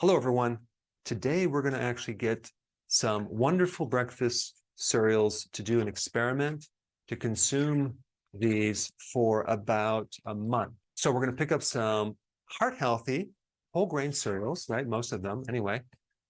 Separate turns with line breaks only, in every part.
Hello, everyone. Today, we're going to actually get some wonderful breakfast cereals to do an experiment to consume these for about a month. So we're going to pick up some heart-healthy whole grain cereals, right? Most of them anyway,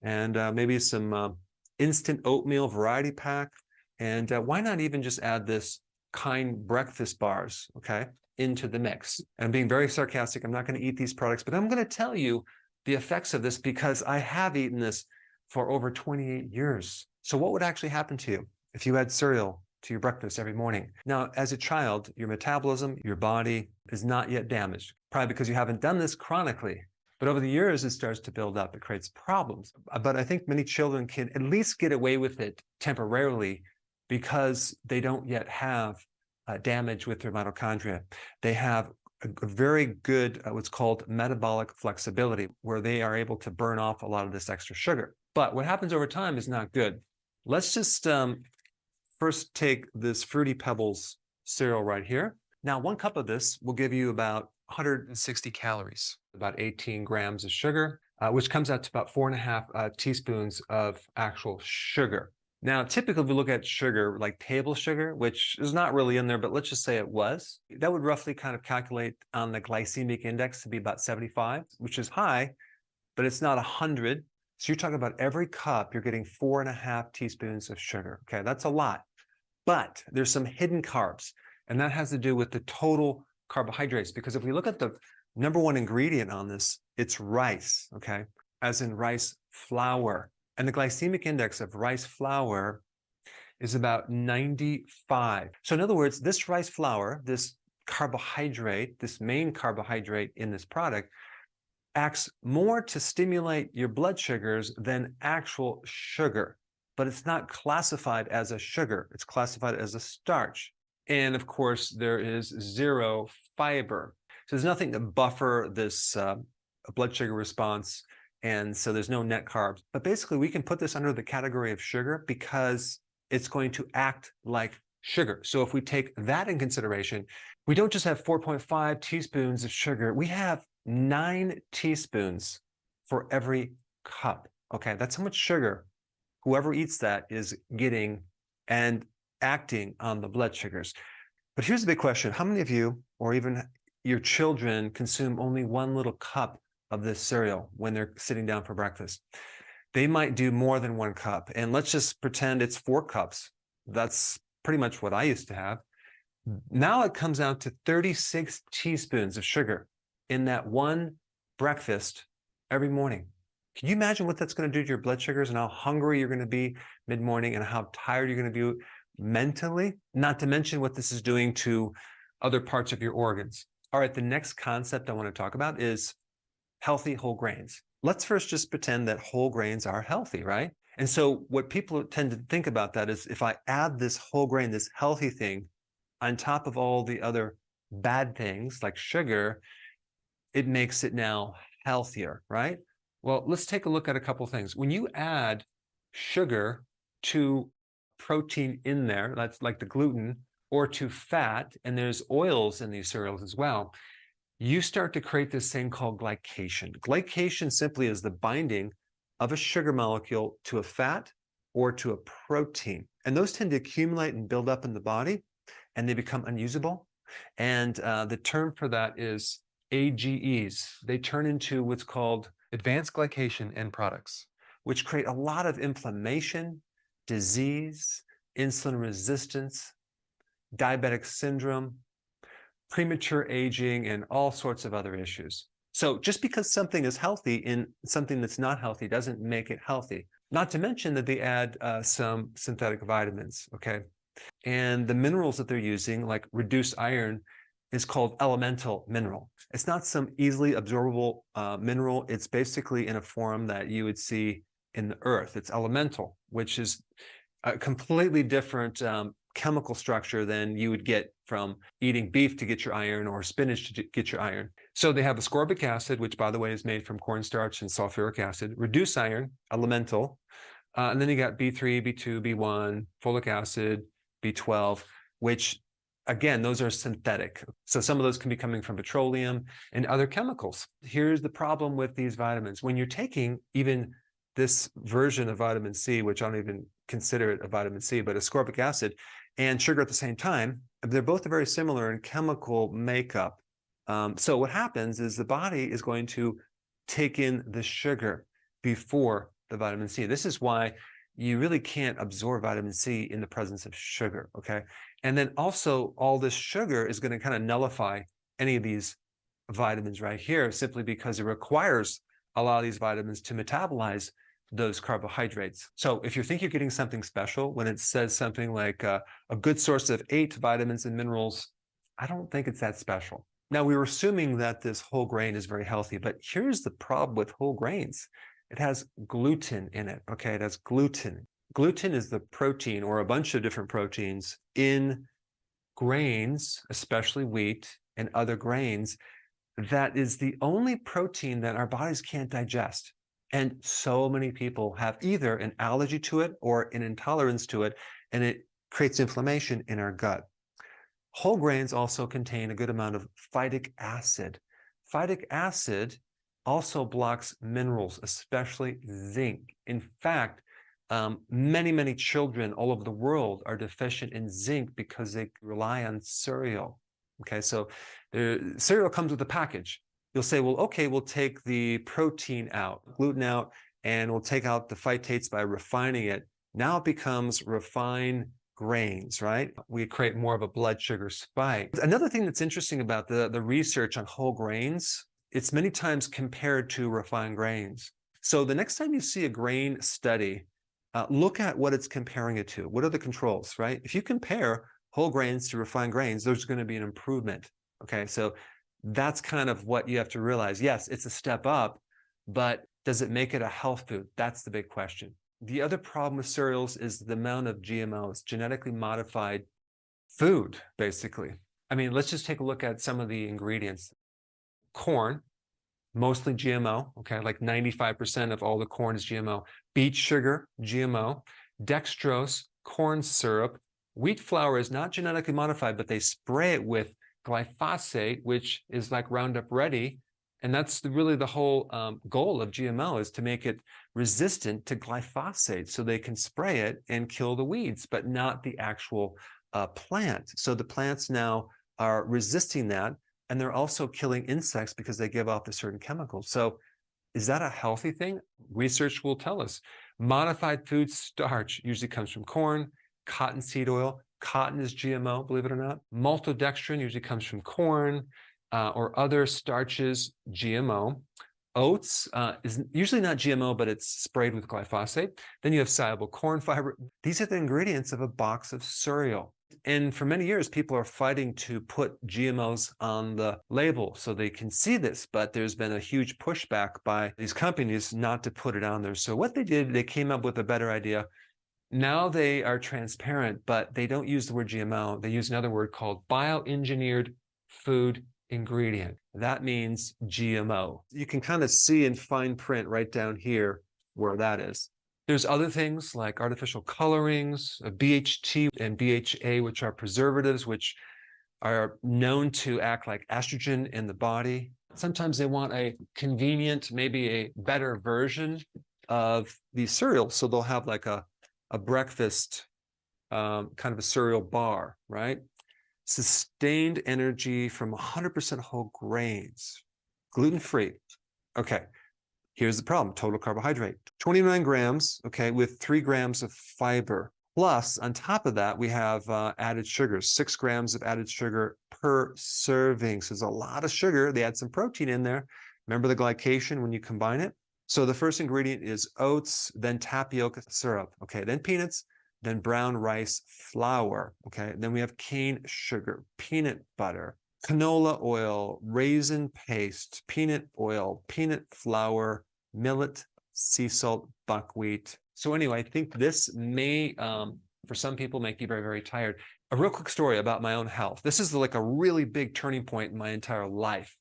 and maybe some instant oatmeal variety pack. And why not even just add this kind breakfast bars, okay, into the mix? And I'm being very sarcastic. I'm not going to eat these products, but I'm going to tell you the effects of this because I have eaten this for over 28 years. So what would actually happen to you if you had cereal to your breakfast every morning? Now, as a child, your metabolism, your body is not yet damaged, probably because you haven't done this chronically. But over the years, it starts to build up. It creates problems. But I think many children can at least get away with it temporarily because they don't yet have damage with their mitochondria. They have a very good, what's called metabolic flexibility, where they are able to burn off a lot of this extra sugar. But what happens over time is not good. Let's just first take this Fruity Pebbles cereal right here. Now, 1 cup of this will give you about 160 calories, about 18 grams of sugar, which comes out to about 4.5 teaspoons of actual sugar. Now, typically, if we look at sugar, like table sugar, which is not really in there, but let's just say it was, that would roughly kind of calculate on the glycemic index to be about 75, which is high, but it's not 100. So you're talking about every cup, you're getting 4.5 teaspoons of sugar. Okay, that's a lot. But there's some hidden carbs, and that has to do with the total carbohydrates. Because if we look at the #1 ingredient on this, it's rice, okay, as in rice flour. And the glycemic index of rice flour is about 95. So in other words, this rice flour, this carbohydrate, this main carbohydrate in this product, acts more to stimulate your blood sugars than actual sugar. But it's not classified as a sugar. It's classified as a starch. And of course, there is 0 fiber. So there's nothing to buffer this blood sugar response. And so there's no net carbs. But basically, we can put this under the category of sugar because it's going to act like sugar. So if we take that in consideration, we don't just have 4.5 teaspoons of sugar. We have 9 teaspoons for every cup. Okay, that's how much sugar whoever eats that is getting and acting on the blood sugars. But here's the big question. How many of you, or even your children, consume only 1 little cup of this cereal when they're sitting down for breakfast? They might do more than 1 cup. And let's just pretend it's 4 cups. That's pretty much what I used to have. Now it comes out to 36 teaspoons of sugar in that 1 breakfast every morning. Can you imagine what that's going to do to your blood sugars and how hungry you're going to be mid-morning and how tired you're going to be mentally? Not to mention what this is doing to other parts of your organs. All right, the next concept I want to talk about is healthy whole grains. Let's first just pretend that whole grains are healthy, right? And so what people tend to think about that is if I add this whole grain, this healthy thing, on top of all the other bad things like sugar, it makes it now healthier, right? Well, let's take a look at a couple things. When you add sugar to protein in there, that's like the gluten, or to fat, and there's oils in these cereals as well, you start to create this thing called glycation. Glycation simply is the binding of a sugar molecule to a fat or to a protein. And those tend to accumulate and build up in the body, and they become unusable. And the term for that is AGEs. They turn into what's called advanced glycation end products, which create a lot of inflammation, disease, insulin resistance, diabetic syndrome, premature aging, and all sorts of other issues. So just because something is healthy in something that's not healthy doesn't make it healthy. Not to mention that they add some synthetic vitamins, okay? And the minerals that they're using, like reduced iron, is called elemental mineral. It's not some easily absorbable mineral. It's basically in a form that you would see in the earth. It's elemental, which is a completely different chemical structure than you would get from eating beef to get your iron or spinach to get your iron. So they have ascorbic acid, which by the way is made from cornstarch and sulfuric acid, reduced iron, elemental, and then you got B3, B2, B1, folic acid, B12, which Again, those are synthetic. So some of those can be coming from petroleum and other chemicals. Here's the problem with these vitamins. When you're taking even this version of vitamin C, which I don't even consider it a vitamin C, but ascorbic acid and sugar at the same time, they're both very similar in chemical makeup. So what happens is the body is going to take in the sugar before the vitamin C. This is why you really can't absorb vitamin C in the presence of sugar, okay? And then also all this sugar is going to kind of nullify any of these vitamins right here, simply because it requires a lot of these vitamins to metabolize those carbohydrates. So if you think you're getting something special when it says something like a good source of 8 vitamins and minerals, I don't think it's that special. Now, we were assuming that this whole grain is very healthy, but here's the problem with whole grains. It has gluten in it, okay? It has gluten. Gluten is the protein or a bunch of different proteins in grains, especially wheat and other grains, that is the only protein that our bodies can't digest. And so many people have either an allergy to it or an intolerance to it, and it creates inflammation in our gut. Whole grains also contain a good amount of phytic acid. Phytic acid also blocks minerals, especially zinc. In fact, many children all over the world are deficient in zinc because they rely on cereal. Okay, so the cereal comes with a package. You'll say, well, okay, we'll take the protein out, gluten out, and we'll take out the phytates by refining it. Now it becomes refined grains, right? We create more of a blood sugar spike. Another thing that's interesting about the research on whole grains, it's many times compared to refined grains. So the next time you see a grain study, look at what it's comparing it to. What are the controls, right? If you compare whole grains to refined grains, there's going to be an improvement. Okay, so that's kind of what you have to realize. Yes, it's a step up, but does it make it a health food? That's the big question. The other problem with cereals is the amount of GMOs, genetically modified food, basically. I mean, let's just take a look at some of the ingredients. Corn, mostly GMO, okay, like 95% of all the corn is GMO. Beet sugar, GMO. Dextrose, corn syrup. Wheat flour is not genetically modified, but they spray it with glyphosate, which is like Roundup Ready. And that's really the whole goal of GMO, is to make it resistant to glyphosate so they can spray it and kill the weeds, but not the actual plant. So the plants now are resisting that, and they're also killing insects because they give off the certain chemicals. So is that a healthy thing? Research will tell us. Modified food starch usually comes from corn, cottonseed oil. Cotton is GMO, believe it or not. Maltodextrin usually comes from corn or other starches, GMO. Oats is usually not GMO, but it's sprayed with glyphosate. Then you have soluble corn fiber. These are the ingredients of a box of cereal. And for many years, people are fighting to put GMOs on the label so they can see this, but there's been a huge pushback by these companies not to put it on there. So what they did, they came up with a better idea. Now they are transparent, but they don't use the word GMO. They use another word called bioengineered food ingredient. That means GMO. You can kind of see in fine print right down here where that is. There's other things like artificial colorings, BHT and BHA, which are preservatives, which are known to act like estrogen in the body. Sometimes they want a convenient, maybe a better version of these cereals. So they'll have like a breakfast, kind of a cereal bar, right? Sustained energy from 100% whole grains, gluten-free. Okay, here's the problem, total carbohydrate. 29 grams, okay, with 3 grams of fiber. Plus, on top of that, we have added sugars, 6 grams of added sugar per serving. So there's a lot of sugar. They add some protein in there. Remember the glycation when you combine it? So the first ingredient is oats, then tapioca syrup, okay, then peanuts, then brown rice flour, okay, then we have cane sugar, peanut butter, canola oil, raisin paste, peanut oil, peanut flour, millet, sea salt, buckwheat. So anyway, I think this may, for some people, make you very, very tired. A real quick story about my own health. This is like a really big turning point in my entire life.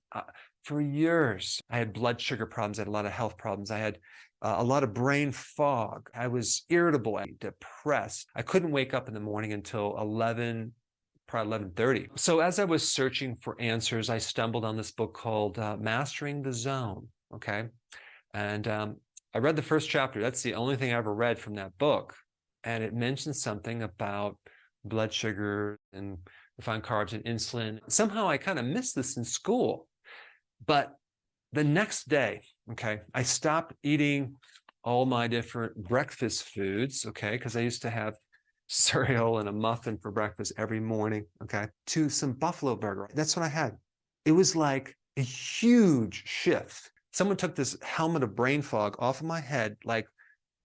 For years, I had blood sugar problems. I had a lot of health problems. I had a lot of brain fog. I was irritable, depressed. I couldn't wake up in the morning until 11, probably 11:30. So as I was searching for answers, I stumbled on this book called Mastering the Zone, okay? And I read the first chapter. That's the only thing I ever read from that book. And it mentioned something about blood sugar and refined carbs and insulin. Somehow I kind of missed this in school. But the next day, okay, I stopped eating all my different breakfast foods, okay, because I used to have cereal and a muffin for breakfast every morning, okay, to some buffalo burger. That's what I had. It was like a huge shift. Someone took this helmet of brain fog off of my head, like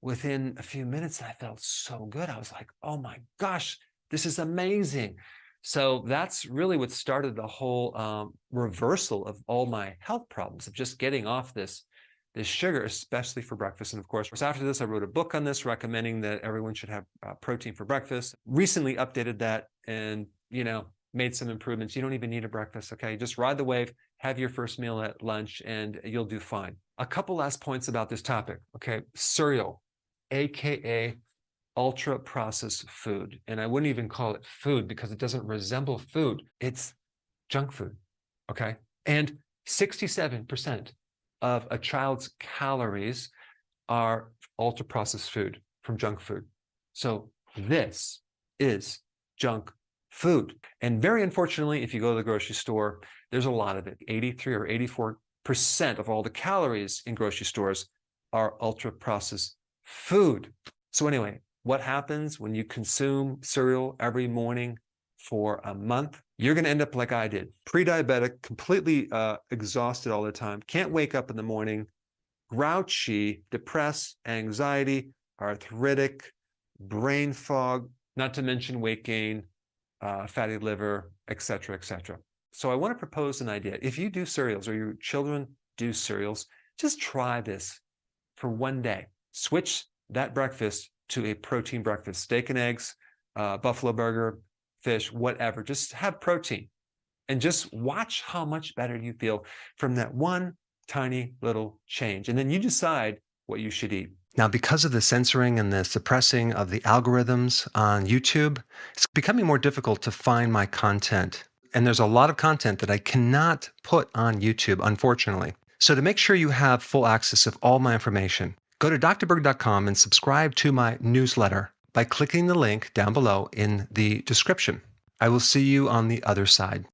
within a few minutes, and I felt so good. I was like, oh my gosh, this is amazing. So that's really what started the whole reversal of all my health problems, of just getting off this sugar, especially for breakfast. And of course, after this, I wrote a book on this, recommending that everyone should have protein for breakfast. Recently updated that and, made some improvements. You don't even need a breakfast, okay? Just ride the wave, have your first meal at lunch, and you'll do fine. A couple last points about this topic, okay? Cereal, AKA ultra-processed food. And I wouldn't even call it food because it doesn't resemble food. It's junk food, okay? And 67% of a child's calories are ultra-processed food from junk food. So this is junk food. And very unfortunately, if you go to the grocery store, there's a lot of it. 83 or 84% of all the calories in grocery stores are ultra-processed food. So anyway, what happens when you consume cereal every morning for a month? You're going to end up like I did, pre-diabetic, completely exhausted all the time, can't wake up in the morning, grouchy, depressed, anxiety, arthritic, brain fog, not to mention weight gain, fatty liver, etc., etc. So I want to propose an idea. If you do cereals or your children do cereals, just try this for one day. Switch that breakfast to a protein breakfast, steak and eggs, buffalo burger, fish, whatever. Just have protein and just watch how much better you feel from that one tiny little change. And then you decide what you should eat. Now, because of the censoring and the suppressing of the algorithms on YouTube, it's becoming more difficult to find my content. And there's a lot of content that I cannot put on YouTube, unfortunately. So to make sure you have full access of all my information, go to drberg.com and subscribe to my newsletter by clicking the link down below in the description. I will see you on the other side.